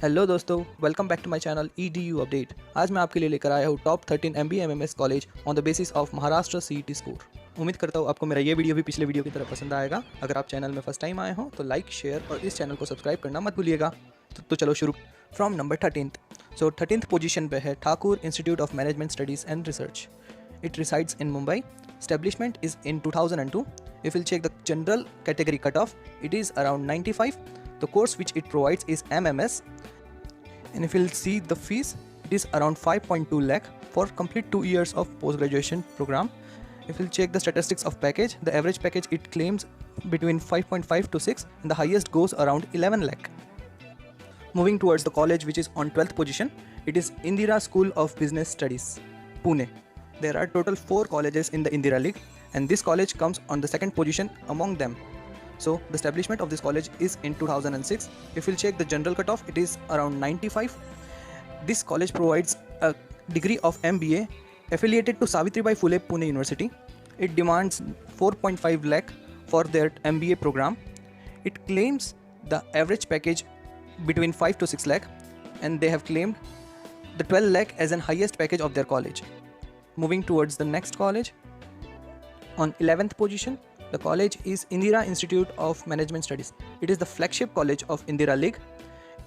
Hello दोस्तों, welcome back to my channel EDU update. आज मैं आपके लिए लेकर आया हूँ top 13 MBA MMS college on the basis of Maharashtra CET score. उम्मीद करता हूँ आपको मेरा ये वीडियो भी पिछले वीडियो की तरह पसंद आएगा। अगर आप चैनल में फर्स्ट टाइम आए हो तो लाइक, शेयर और इस चैनल को सब्सक्राइब करना मत भूलिएगा। तो चलो शुरू। From number 13th, so 13th position पे है Thakur institute of management studies and research. It resides in Mumbai. Establishment is in 2002. If we'll check the general category cutoff, it is around 95. The course which it provides is MMS. And if we'll see the fees, it is around 5.2 lakh for complete 2 years of post-graduation program. If we'll check the statistics of package, the average package it claims between 5.5 to 6 and the highest goes around 11 lakh. Moving towards the college which is on 12th position, it is Indira School of Business Studies, Pune. There are total 4 colleges in the Indira League and this college comes on the second position among them. So the establishment of this college is in 2006. If we'll check the general cutoff, it is around 95. This college provides a degree of MBA affiliated to Savitribai Phule Pune University. It demands 4.5 lakh for their MBA program. It claims the average package between 5 to 6 lakh and they have claimed the 12 lakh as an highest package of their college. Moving towards the next college, on 11th position, the college is Indira Institute of Management Studies. It is the flagship college of Indira League.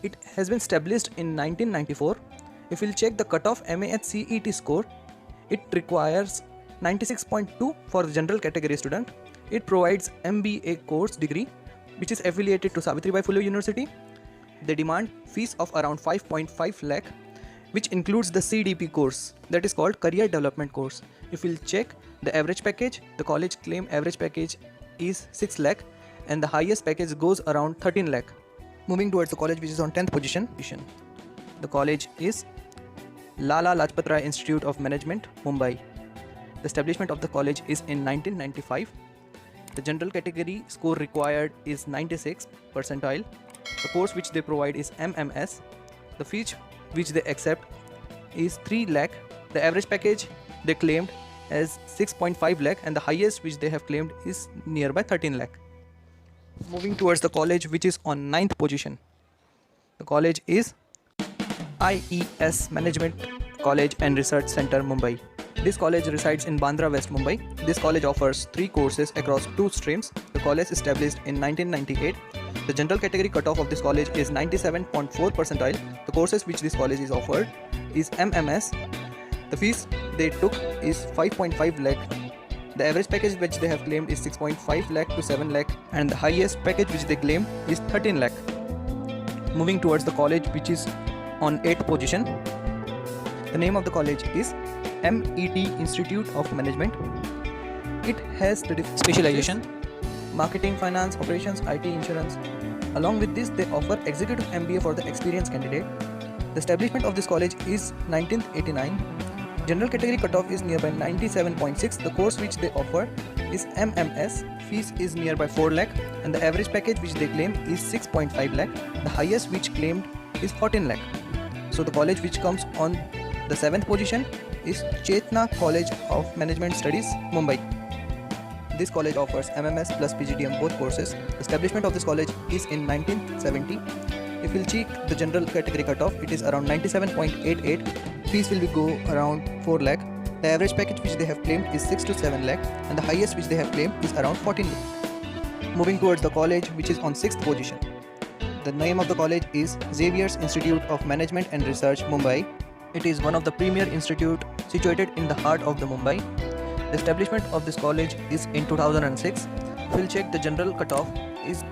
It has been established in 1994. If we'll check the cutoff MAH-CET score, it requires 96.2 for the general category student. It provides MBA course degree, which is affiliated to Savitribai Phule University. They demand fees of around 5.5 lakh, which includes the CDP course that is called Career Development Course. If we'll check the average package, the college claim average package is 6 lakh and the highest package goes around 13 lakh. Moving towards the college which is on 10th position, the college is Lala Lajpat Rai Institute of Management, Mumbai. The establishment of the college is in 1995. The general category score required is 96 percentile. The course which they provide is MMS. The fees which they accept is 3 lakh. The average package they claimed as 6.5 lakh and the highest which they have claimed is nearby 13 lakh. Moving towards the college which is on 9th position, the college is IES Management College and Research Center, Mumbai. This college resides in Bandra West, Mumbai. This college offers 3 courses across 2 streams. The college established in 1998. The general category cutoff of this college is 97.4 percentile. The courses which this college is offered is MMS. The fees they took is 5.5 lakh. The average package which they have claimed is 6.5 lakh to 7 lakh and the highest package which they claimed is 13 lakh. Moving towards the college which is on 8th position, the name of the college is MET Institute of Management. It has the specialization marketing, finance, operations, IT, insurance. Along with this, they offer executive MBA for the experienced candidate. The establishment of this college is 1989. General category cutoff is nearby 97.6. The course which they offer is MMS. Fees is nearby 4 lakh and the average package which they claim is 6.5 lakh. The highest which claimed is 14 lakh. So the college which comes on the 7th position is Chetna College of Management Studies, Mumbai. This college offers MMS plus PGDM both courses. The establishment of this college is in 1970. If we'll check the general category cutoff, it is around 97.88. Fees will be go around 4 lakh. The average package which they have claimed is 6 to 7 lakh and the highest which they have claimed is around 14 lakh. Moving towards the college which is on 6th position. The name of the college is Xavier's Institute of Management and Research, Mumbai. It is one of the premier institute situated in the heart of the Mumbai. The establishment of this college is in 2006. We'll check the general cutoff is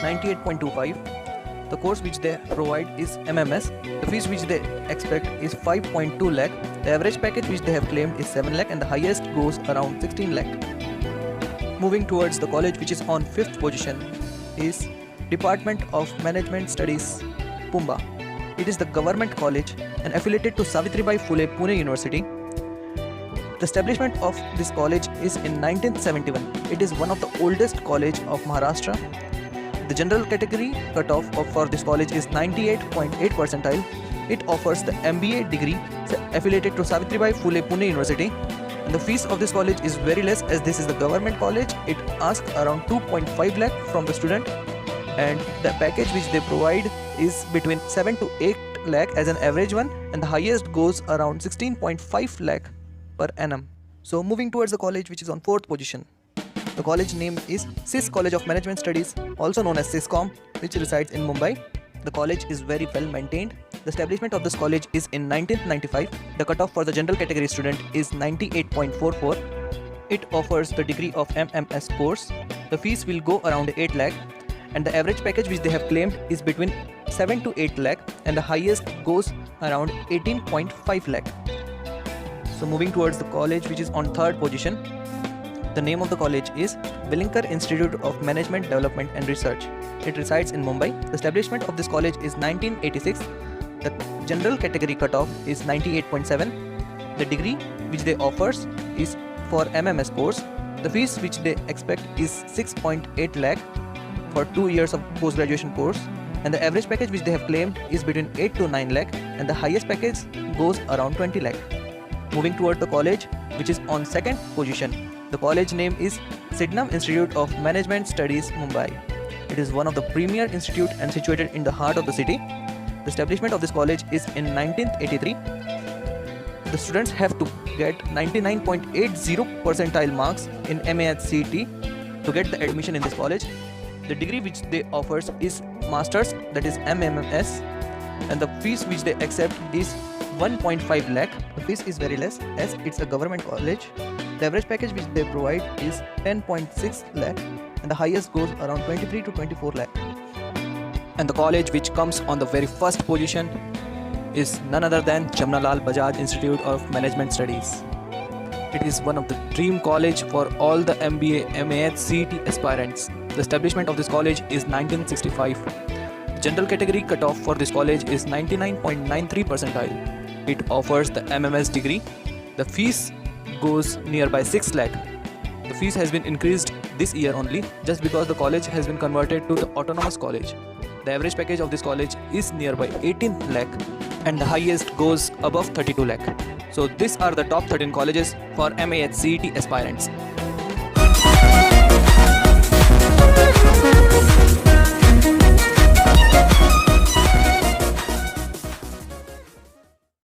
98.25. The course which they provide is MMS. The fees which they expect is 5.2 lakh. The average package which they have claimed is 7 lakh and the highest goes around 16 lakh. Moving towards the college which is on 5th position is Department of Management Studies, Pumba. It is the government college and affiliated to Savitribai Phule Pune University. The establishment of this college is in 1971. It is one of the oldest college of Maharashtra. The general category cutoff for this college is 98.8 percentile. It offers the MBA degree affiliated to Savitribai Phule Pune University. And the fees of this college is very less as this is the government college. It asks around 2.5 lakh from the student. and the package which they provide is between 7 to 8 lakh as an average one, and the highest goes around 16.5 lakh per annum. So moving towards the college which is on 4th position. The college name is SIS College of Management Studies, also known as SISCOM, which resides in Mumbai. The college is very well maintained. The establishment of this college is in 1995. The cutoff for the general category student is 98.44. It offers the degree of MMS course. The fees will go around 8 lakh, and the average package which they have claimed is between 7 to 8 lakh, and the highest goes around 18.5 lakh. So moving towards the college which is on 3rd position. The name of the college is Velinkar Institute of Management Development and Research. It resides in Mumbai. The establishment of this college is 1986. The general category cutoff is 98.7. The degree which they offers is for MMS course. The fees which they expect is 6.8 lakh for 2 years of post-graduation course, and the average package which they have claimed is between 8 to 9 lakh, and the highest package goes around 20 lakh. Moving toward the college which is on 2nd position. The college name is Sydenham Institute of Management Studies, Mumbai. It is one of the premier institute and situated in the heart of the city. The establishment of this college is in 1983. The students have to get 99.80 percentile marks in MAHCET to get the admission in this college. The degree which they offers is Masters, that is MMS, and the fees which they accept is 1.5 lakh. The fees is very less as it's a government college. The average package which they provide is 10.6 lakh, and the highest goes around 23 to 24 lakh. And the college which comes on the very first position is none other than Jamnalal Bajaj Institute of Management Studies. It is one of the dream college for all the MBA, MAHCET aspirants. The establishment of this college is 1965. The general category cutoff for this college is 99.93 percentile. It offers the MMS degree. The fees goes nearby 6 lakh. The fees has been increased this year only just because the college has been converted to the autonomous college. The average package of this college is nearby 18 lakh, and the highest goes above 32 lakh. So these are the top 13 colleges for MAHCET aspirants.